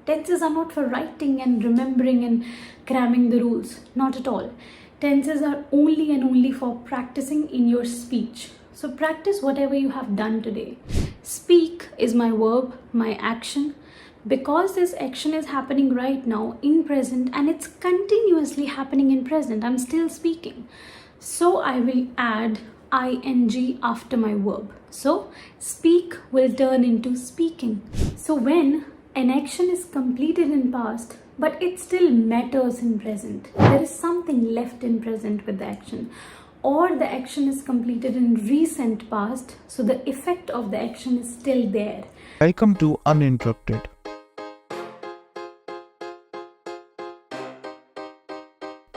Tenses are not for writing and remembering and cramming the rules. Not at all. Tenses are only and only for practicing in your speech. So practice whatever you have done today. Speak is my verb, my action. Because this action is happening right now in present and it's continuously happening in present, I'm still speaking. So I will add ing after my verb. So speak will turn into speaking. So when an action is completed in past, but it still matters in present, there is something left in present with the action, or the action is completed in recent past, so the effect of the action is still there. Welcome to Uninterrupted,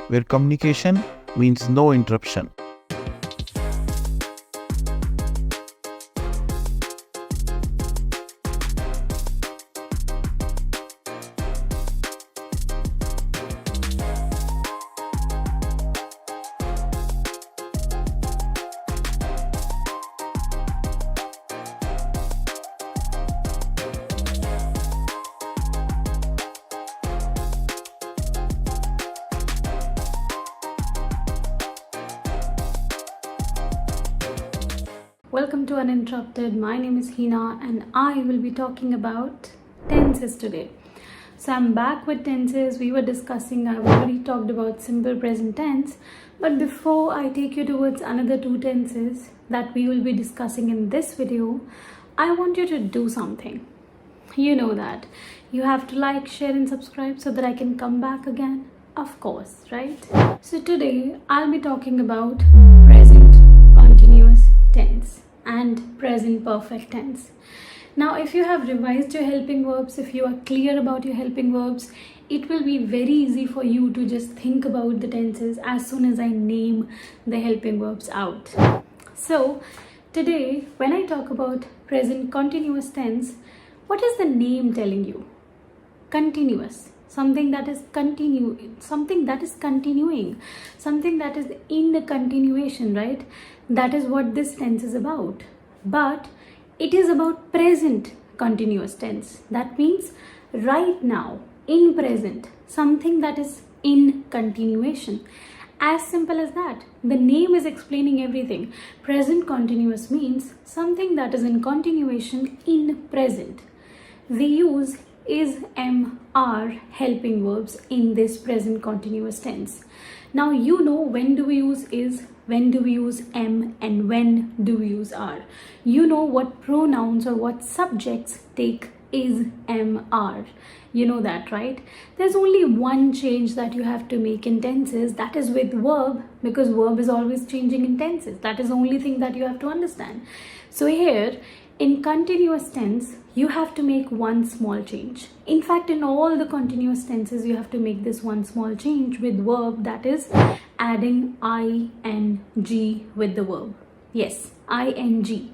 where communication means no interruption. Welcome to Uninterrupted. My name is Hina and I will be talking about tenses today. So I'm back with tenses. I've already talked about simple present tense, but before I take you towards another two tenses that we will be discussing in this video, I want you to do something. You know that. You have to like, share and subscribe so that I can come back again. Of course, right? So today I'll be talking about present continuous tense and present perfect tense. Now, if you have revised your helping verbs, if you are clear about your helping verbs, it will be very easy for you to just think about the tenses as soon as I name the helping verbs out. So today, when I talk about present continuous tense, what is the name telling you? Continuous. Something that is continuing, something that is in the continuation, right? That is what this tense is about. But it is about present continuous tense. That means right now, in present, something that is in continuation. As simple as that. The name is explaining everything. Present continuous means something that is in continuation in present. We use is, am, are helping verbs in this present continuous tense. Now you know when do we use is, when do we use am, and when do we use are. You know what pronouns or what subjects take is, am, are. You know that, right? There's only one change that you have to make in tenses, that is with verb, because verb is always changing in tenses. That is the only thing that you have to understand. So here, in continuous tense, you have to make one small change. In fact, in all the continuous tenses, you have to make this one small change with verb, that is adding ing with the verb. Yes, ing.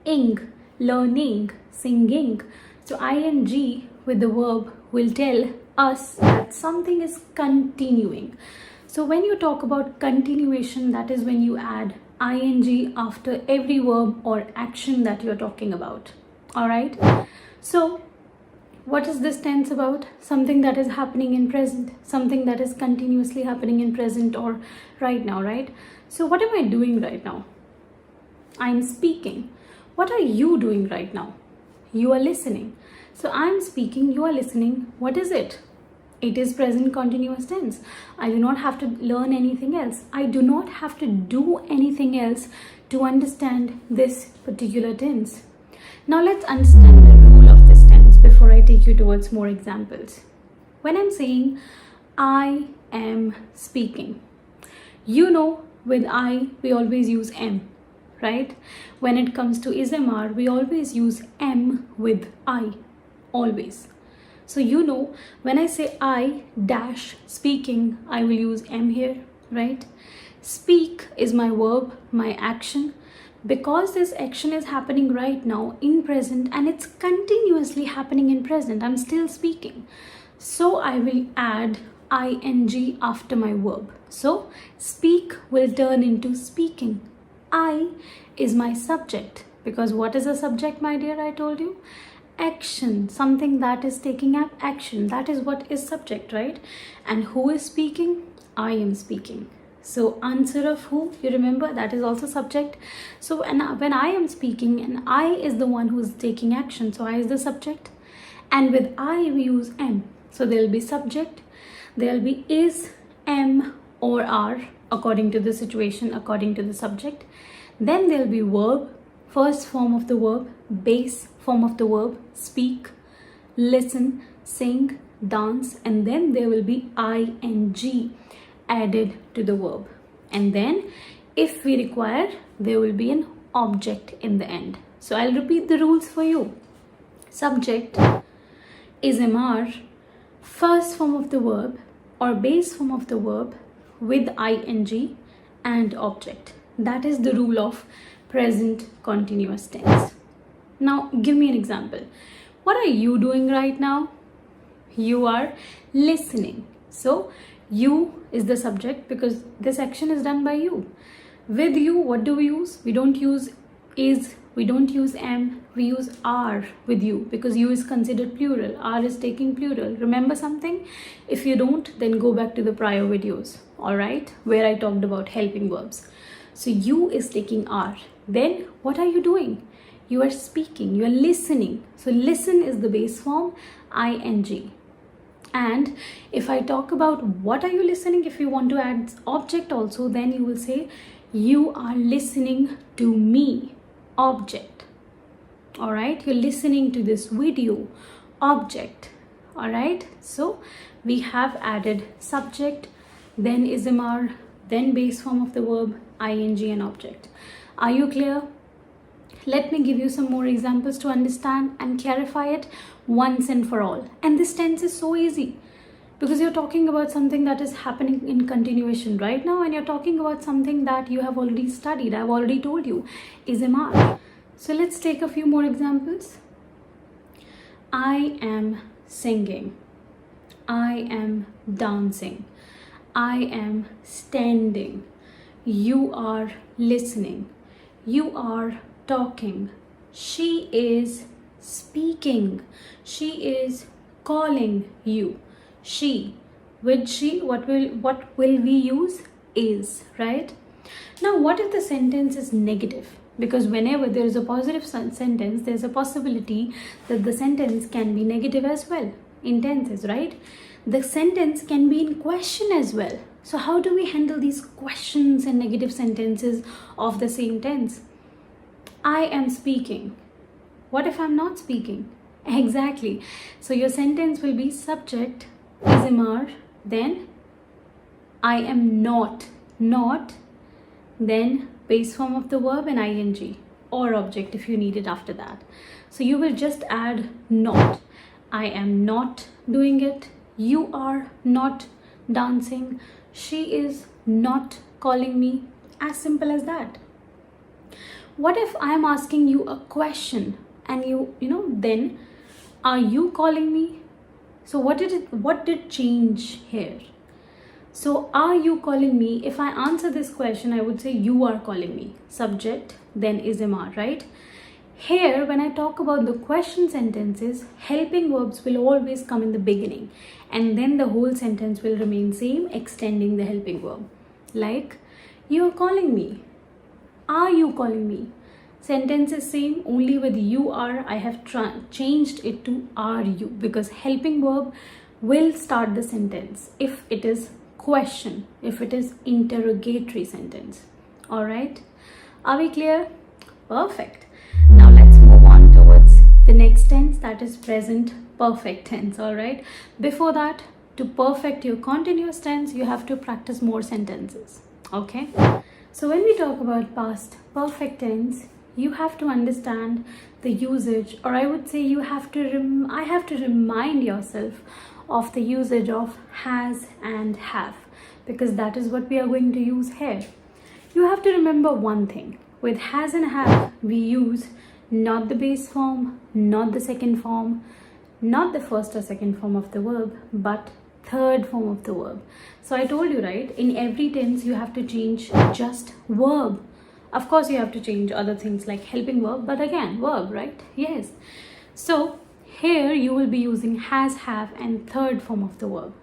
Ing, learning, singing. So ing with the verb will tell us that something is continuing. So when you talk about continuation, that is when you add ing after every verb or action that you're talking about. Alright, so what is this tense about? Something that is happening in present, something that is continuously happening in present or right now, right? So what am I doing right now? I'm speaking. What are you doing right now? You are listening. So I'm speaking, you are listening. What is it? It is present continuous tense. I do not have to learn anything else. I do not have to do anything else to understand this particular tense. Now let's understand the rule of this tense before I take you towards more examples. When I'm saying I am speaking, you know with I we always use am, right? When it comes to is, am, are, we always use am with I, always. So you know when I say I dash speaking, I will use am here, right? Speak is my verb, my action. Because this action is happening right now in present and it's continuously happening in present, I'm still speaking. So I will add ing after my verb. So speak will turn into speaking. I is my subject, because what is a subject, my dear? I told you action, something that is taking up action. That is what is subject, right? And who is speaking? I am speaking. So answer of who, you remember, that is also subject. So when I am speaking, and I is the one who is taking action, so I is the subject. And with I we use am. So there will be subject, there will be is, am or are, according to the situation, according to the subject. Then there will be verb, first form of the verb, base form of the verb, speak, listen, sing, dance, and then there will be ing added to the verb. And then if we require, there will be an object in the end. So I'll repeat the rules for you. Subject is MR, first form of the verb or base form of the verb with ing and object. That is the rule of present continuous tense. Now give me an example. What are you doing right now? You are listening. So you is the subject because this action is done by you. With you, what do we use? We don't use is, we don't use am, we use are with you because you is considered plural. Are is taking plural. Remember something? If you don't, then go back to the prior videos, alright, where I talked about helping verbs. So you is taking are. Then what are you doing? You are speaking, you are listening. So listen is the base form, ing. And if I talk about what are you listening, if you want to add object also, then you will say you are listening to me, object. All right, you're listening to this video, object. All right, so we have added subject, then ismr, then base form of the verb, ing and object. Are you clear? Let me give you some more examples to understand and clarify it once and for all. And this tense is so easy because you're talking about something that is happening in continuation right now, and you're talking about something that you have already studied. I've already told you is MR. So let's take a few more examples. I am singing. I am dancing. I am standing. You are listening. You are talking. She is speaking. She is calling you. She, with she, what will we use? Is, right? Now what if the sentence is negative? Because whenever there is a positive sentence, there's a possibility that the sentence can be negative as well in tenses, right? The sentence can be in question as well. So how do we handle these questions and negative sentences of the same tense? I am speaking. What if I'm not speaking? Exactly. So your sentence will be subject, ismr, then I am not, then base form of the verb and ing or object if you need it after that. So you will just add not. I am not doing it. You are not dancing. She is not calling me. As simple as that. What if I am asking you a question and you then are you calling me? So what did change here? So are you calling me? If I answer this question, I would say you are calling me. Subject, then ismr, right? Here, when I talk about the question sentences, helping verbs will always come in the beginning, and then the whole sentence will remain same, extending the helping verb. Like, you are calling me. Are you calling me? Sentence is same, only with you are, I have changed it to are you, because helping verb will start the sentence if it is question, if it is interrogatory sentence. All right, are we clear? Perfect. Now let's move on towards the next tense, that is present perfect tense. All right, before that, to perfect your continuous tense, you have to practice more sentences. Okay, so when we talk about past perfect tense, you have to understand the usage, or I would say you have to I have to remind yourself of the usage of has and have, because that is what we are going to use here. You have to remember one thing. With has and have, we use not the base form, not the second form, not the first or second form of the verb, but third form of the verb. So I told you, right, in every tense you have to change just verb. Of course you have to change other things like helping verb, but again verb, right? Yes. So Here you will be using has, have and third form of the verb.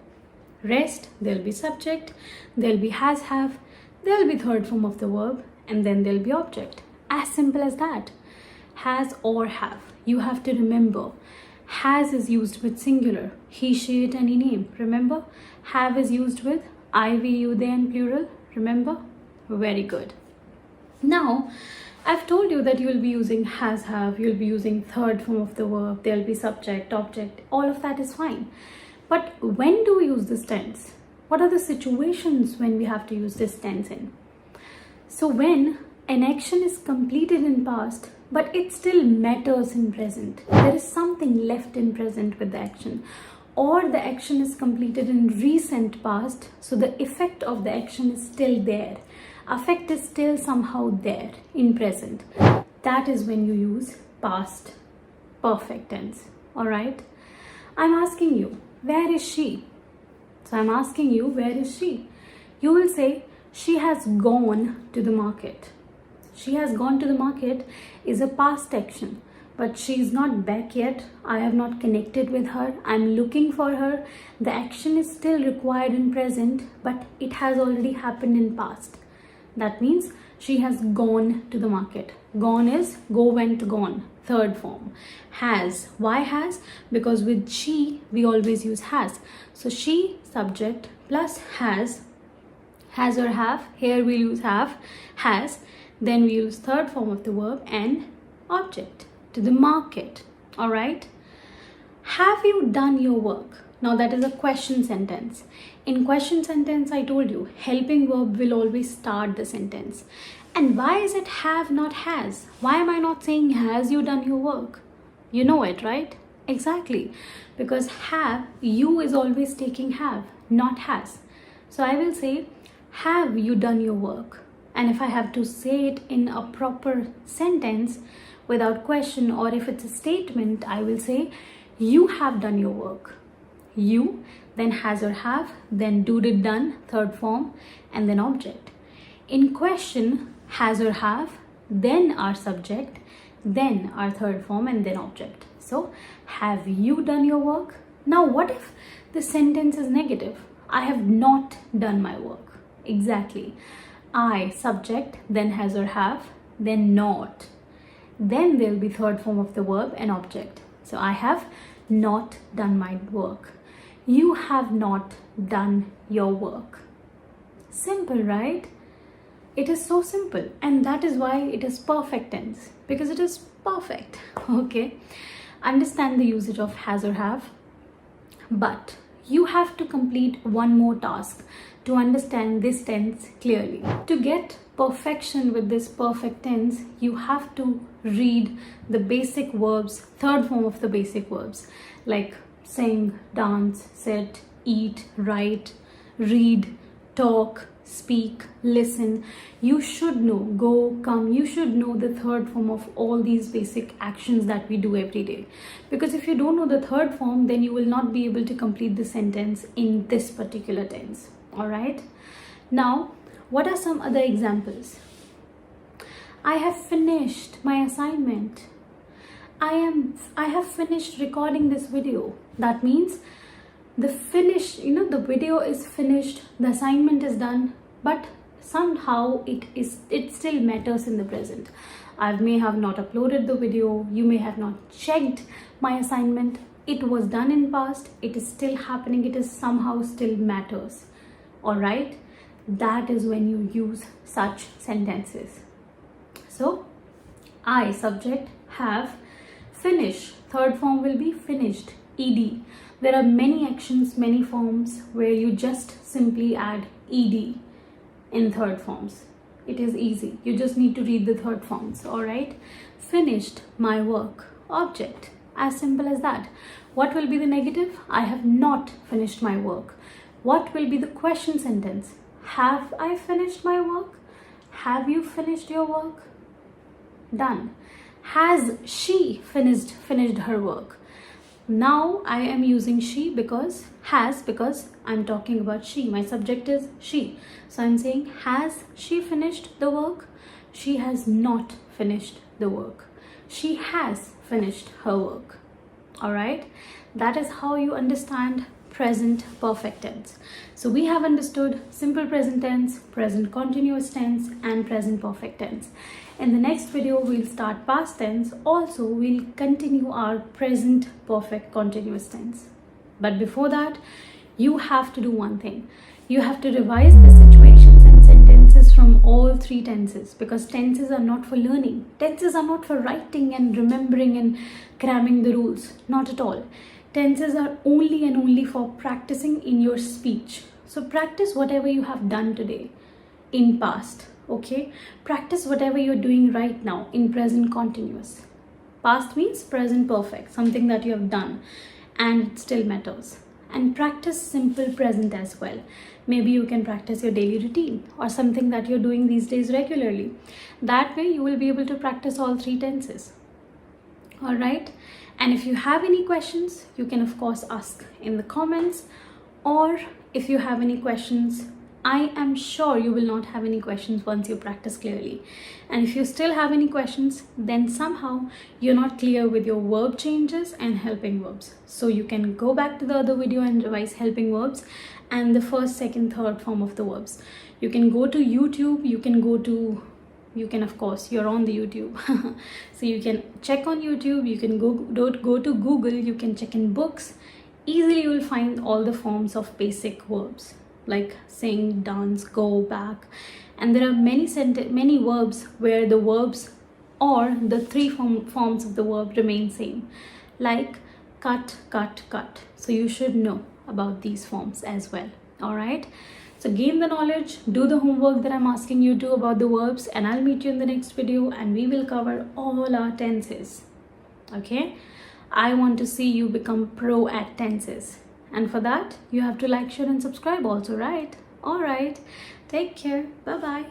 Rest, there'll be subject, there'll be has, have, there'll be third form of the verb, and then there'll be object. As simple as that. Has or have. You have to remember, has is used with singular, he, she, it, any name. Remember, have is used with I, we, you, they and plural. Remember? Very good. Now, I've told you that you will be using has, have, you'll be using third form of the verb, there'll be subject, object, all of that is fine. But when do we use this tense? What are the situations when we have to use this tense in? So when an action is completed in past, but it still matters in present. There is something left in present with the action. Or the action is completed in recent past, so the effect of the action is still there. Affect is still somehow there in present. That is when you use past perfect tense. Alright? I'm asking you, where is she? So I'm asking you, where is she? You will say, she has gone to the market. She has gone to the market is a past action, but she is not back yet. I have not connected with her. I'm looking for her. The action is still required in present, but it has already happened in past. That means she has gone to the market. Gone is go, went, gone. Third form. Has. Why has? Because with she, we always use has. So she, subject, plus has or have. Here we use have, has. Then we use third form of the verb and object. To the market. Alright? Have you done your work? Now that is a question sentence. In question sentence, I told you, helping verb will always start the sentence. And why is it have, not has? Why am I not saying has you done your work? You know it, right? Exactly. Because have, you is always taking have, not has. So I will say, have you done your work? And if I have to say it in a proper sentence without question, or if it's a statement, I will say, you have done your work. You, then has or have, then do, did, done, third form, and then object. In question, has or have, then our subject, then our third form, and then object. So, have you done your work? Now, what if the sentence is negative? I have not done my work. Exactly. I, subject, then has or have, then not. Then there will be third form of the verb and object. So I have not done my work. You have not done your work. Simple, right? It is so simple, and that is why it is perfect tense, because it is perfect. Okay? Understand the usage of has or have, but you have to complete one more task to understand this tense clearly. To get perfection with this perfect tense, you have to read the basic verbs, third form of the basic verbs, like sing, dance, sit, eat, write, read, talk, speak, listen. You should know go, come. You should know the third form of all these basic actions that we do every day. Because if you don't know the third form, then you will not be able to complete the sentence in this particular tense. Alright? Now, what are some other examples? I have finished my assignment. I have finished recording this video. That means the video is finished, the assignment is done, but somehow it still matters in the present. I may have not uploaded the video, you may have not checked my assignment. It was done in past, it is still happening, it is somehow still matters. Alright? That is when you use such sentences. So, I, subject, have, finish. Third form will be finished, ed. There are many actions, many forms where you just simply add ed in third forms. It is easy. You just need to read the third forms, alright? Finished my work, object. As simple as that. What will be the negative? I have not finished my work. What will be the question sentence? Have I finished my work? Have you finished your work? Done. Has she finished her work? Now I am using she because I'm talking about she. My subject is she. So I'm saying, has she finished the work? She has not finished the work. She has finished her work. All right, that is how you understand present perfect tense. So we have understood simple present tense, present continuous tense, and present perfect tense. In the next video, we'll start past tense. Also, we'll continue our present perfect continuous tense. But before that, you have to do one thing. You have to revise the situations and sentences from all three tenses, because tenses are not for learning. Tenses are not for writing and remembering and cramming the rules. Not at all. Tenses are only and only for practicing in your speech. So practice whatever you have done today in past. Okay? Practice whatever you're doing right now in present continuous. Past means present perfect, something that you have done and it still matters. And practice simple present as well. Maybe you can practice your daily routine or something that you're doing these days regularly. That way you will be able to practice all three tenses. All right. And if you have any questions, you can of course ask in the comments, or if you have any questions, I am sure you will not have any questions once you practice clearly. And if you still have any questions, then somehow you're not clear with your verb changes and helping verbs. So you can go back to the other video and revise helping verbs and the first, second, third form of the verbs. You can go to YouTube, of course, you're on the YouTube. So you can check on YouTube, you can go to Google, you can check in books. Easily you will find all the forms of basic verbs like sing, dance, go, back. And there are many verbs where the verbs or the three forms of the verb remain same, like cut, cut, cut. So you should know about these forms as well. All right. So gain the knowledge, do the homework that I'm asking you to about the verbs, and I'll meet you in the next video and we will cover all our tenses. Okay. I want to see you become pro at tenses. And for that, you have to like, share and subscribe also, right? All right. Take care. Bye-bye.